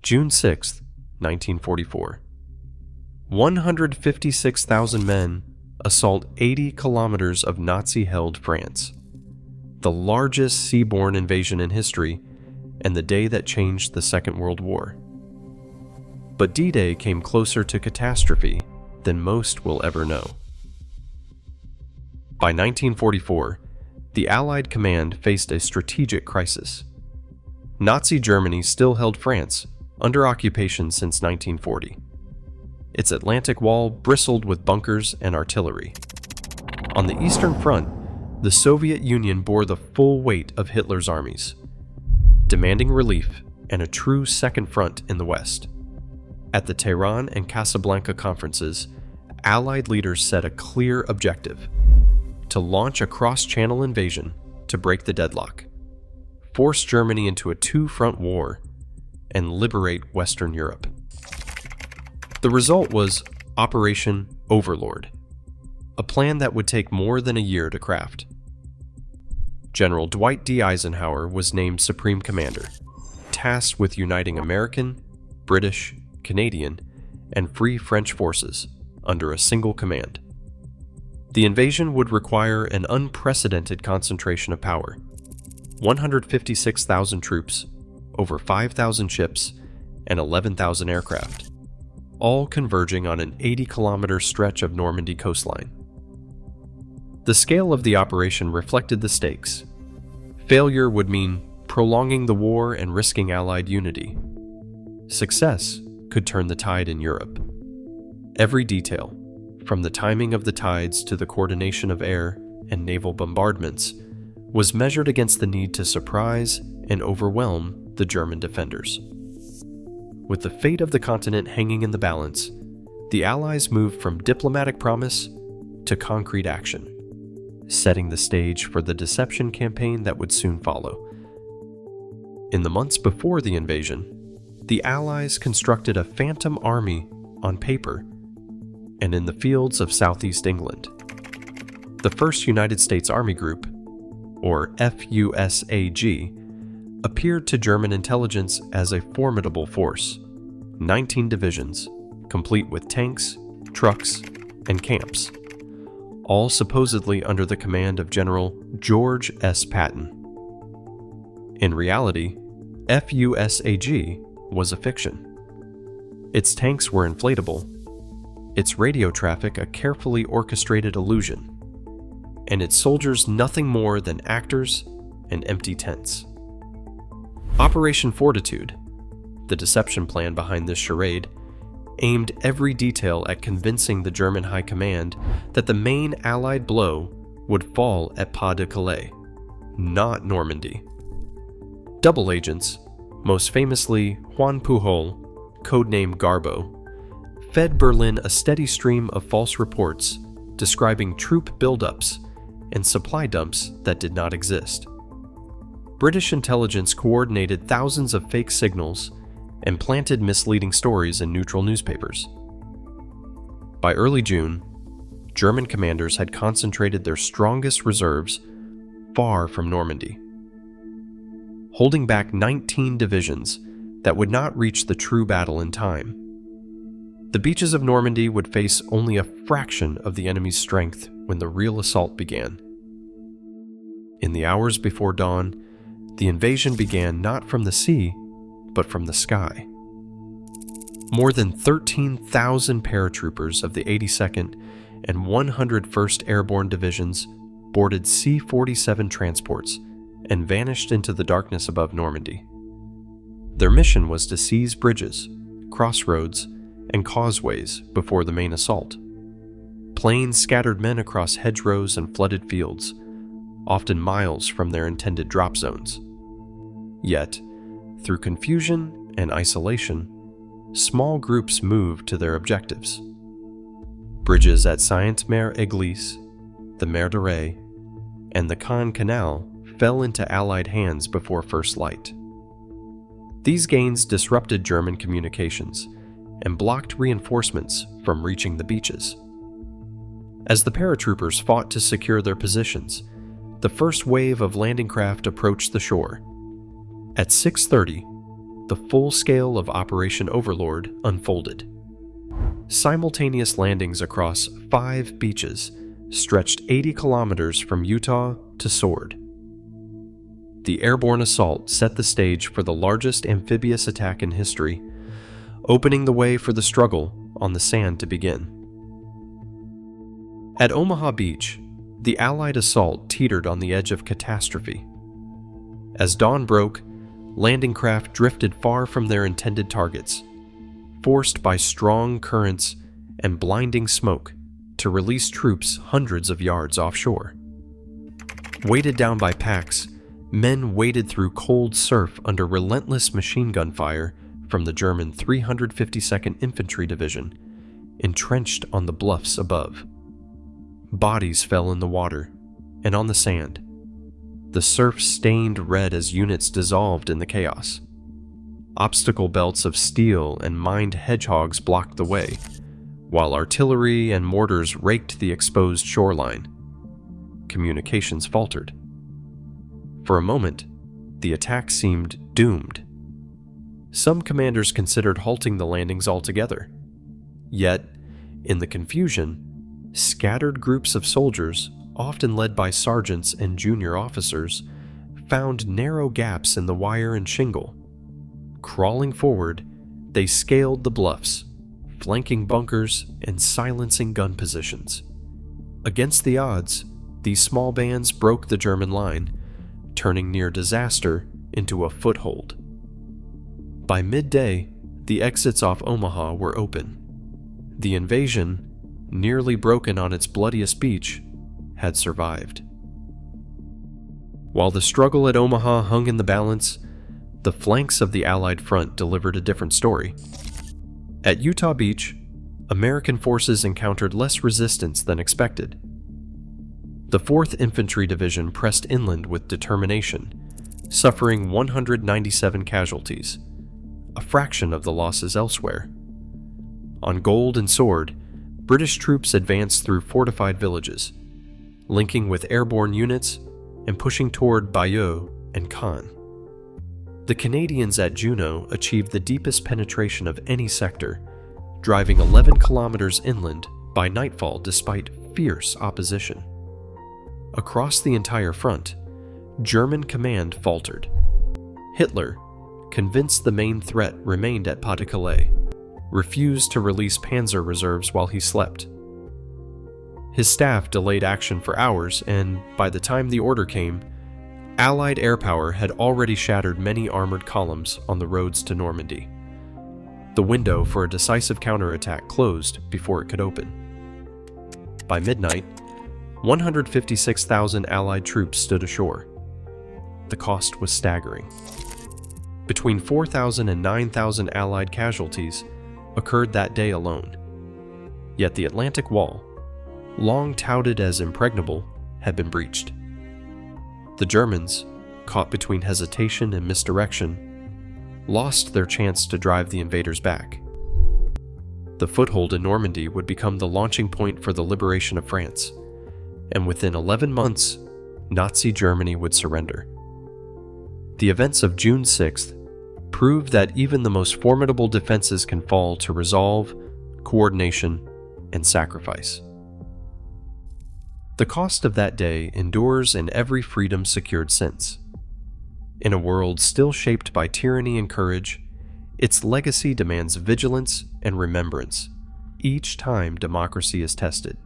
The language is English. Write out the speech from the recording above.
June 6, 1944. 156,000 men assault 80 kilometers of Nazi-held France. The largest seaborne invasion in history, and the day that changed the Second World War. But D-Day came closer to catastrophe than most will ever know. By 1944, the Allied command faced a strategic crisis. Nazi Germany still held France, under occupation since 1940. Its Atlantic wall bristled with bunkers and artillery. On the Eastern Front, the Soviet Union bore the full weight of Hitler's armies, demanding relief and a true second front in the West. At the Tehran and Casablanca conferences, Allied leaders set a clear objective: to launch a cross-channel invasion to break the deadlock, force Germany into a two-front war, and liberate Western Europe. The result was Operation Overlord, a plan that would take more than a year to craft. General Dwight D. Eisenhower was named Supreme Commander, tasked with uniting American, British, Canadian, and Free French forces under a single command. The invasion would require an unprecedented concentration of power: 156,000 troops, over 5,000 ships, and 11,000 aircraft, all converging on an 80-kilometer stretch of Normandy coastline. The scale of the operation reflected the stakes. Failure would mean prolonging the war and risking Allied unity. Success could turn the tide in Europe. Every detail, from the timing of the tides to the coordination of air and naval bombardments, was measured against the need to surprise and overwhelm the German defenders. With the fate of the continent hanging in the balance, the Allies moved from diplomatic promise to concrete action, setting the stage for the deception campaign that would soon follow. In the months before the invasion, the Allies constructed a phantom army on paper and in the fields of southeast England. The 1st United States Army Group, or FUSAG, appeared to German intelligence as a formidable force: 19 divisions, complete with tanks, trucks, and camps, all supposedly under the command of General George S. Patton. In reality, FUSAG was a fiction. Its tanks were inflatable, its radio traffic a carefully orchestrated illusion, and its soldiers nothing more than actors and empty tents. Operation Fortitude, the deception plan behind this charade, aimed every detail at convincing the German High Command that the main Allied blow would fall at Pas de Calais, not Normandy. Double agents, most famously Juan Pujol, codenamed Garbo, fed Berlin a steady stream of false reports describing troop buildups and supply dumps that did not exist. British intelligence coordinated thousands of fake signals and planted misleading stories in neutral newspapers. By early June, German commanders had concentrated their strongest reserves far from Normandy, holding back 19 divisions that would not reach the true battle in time. The beaches of Normandy would face only a fraction of the enemy's strength when the real assault began. In the hours before dawn, the invasion began not from the sea, but from the sky. More than 13,000 paratroopers of the 82nd and 101st Airborne Divisions boarded C-47 transports and vanished into the darkness above Normandy. Their mission was to seize bridges, crossroads, and causeways before the main assault. Planes scattered men across hedgerows and flooded fields, often miles from their intended drop zones. Yet, through confusion and isolation, small groups moved to their objectives. Bridges at Sainte-Mère-Église, the Mer de Ré, and the Caen Canal fell into Allied hands before first light. These gains disrupted German communications and blocked reinforcements from reaching the beaches. As the paratroopers fought to secure their positions, the first wave of landing craft approached the shore. At 6:30, the full scale of Operation Overlord unfolded. Simultaneous landings across 5 beaches stretched 80 kilometers from Utah to Sword. The airborne assault set the stage for the largest amphibious attack in history, opening the way for the struggle on the sand to begin. At Omaha Beach, the Allied assault teetered on the edge of catastrophe. As dawn broke, landing craft drifted far from their intended targets, forced by strong currents and blinding smoke to release troops hundreds of yards offshore. Weighted down by packs, men waded through cold surf under relentless machine gun fire from the German 352nd Infantry Division, entrenched on the bluffs above. Bodies fell in the water and on the sand. The surf stained red as units dissolved in the chaos. Obstacle belts of steel and mined hedgehogs blocked the way, while artillery and mortars raked the exposed shoreline. Communications faltered. For a moment, the attack seemed doomed. Some commanders considered halting the landings altogether. Yet, in the confusion, scattered groups of soldiers, often led by sergeants and junior officers, found narrow gaps in the wire and shingle. Crawling forward, they scaled the bluffs, flanking bunkers and silencing gun positions. Against the odds, these small bands broke the German line, turning near disaster into a foothold. By midday, the exits off Omaha were open. The invasion, nearly broken on its bloodiest beach, had survived. While the struggle at Omaha hung in the balance, the flanks of the Allied front delivered a different story. At Utah Beach, American forces encountered less resistance than expected. The 4th Infantry Division pressed inland with determination, suffering 197 casualties, a fraction of the losses elsewhere. On Gold and Sword, British troops advanced through fortified villages, linking with airborne units and pushing toward Bayeux and Caen. The Canadians at Juno achieved the deepest penetration of any sector, driving 11 kilometers inland by nightfall despite fierce opposition. Across the entire front, German command faltered. Hitler, convinced the main threat remained at Pas-de-Calais, refused to release Panzer reserves while he slept. His staff delayed action for hours, and by the time the order came, Allied air power had already shattered many armored columns on the roads to Normandy. The window for a decisive counterattack closed before it could open. By midnight, 156,000 Allied troops stood ashore. The cost was staggering. Between 4,000 and 9,000 Allied casualties occurred that day alone. Yet the Atlantic Wall, long touted as impregnable, had been breached. The Germans, caught between hesitation and misdirection, lost their chance to drive the invaders back. The foothold in Normandy would become the launching point for the liberation of France, and within 11 months, Nazi Germany would surrender. The events of June 6th proved that even the most formidable defenses can fall to resolve, coordination, and sacrifice. The cost of that day endures in every freedom secured since. In a world still shaped by tyranny and courage, its legacy demands vigilance and remembrance each time democracy is tested.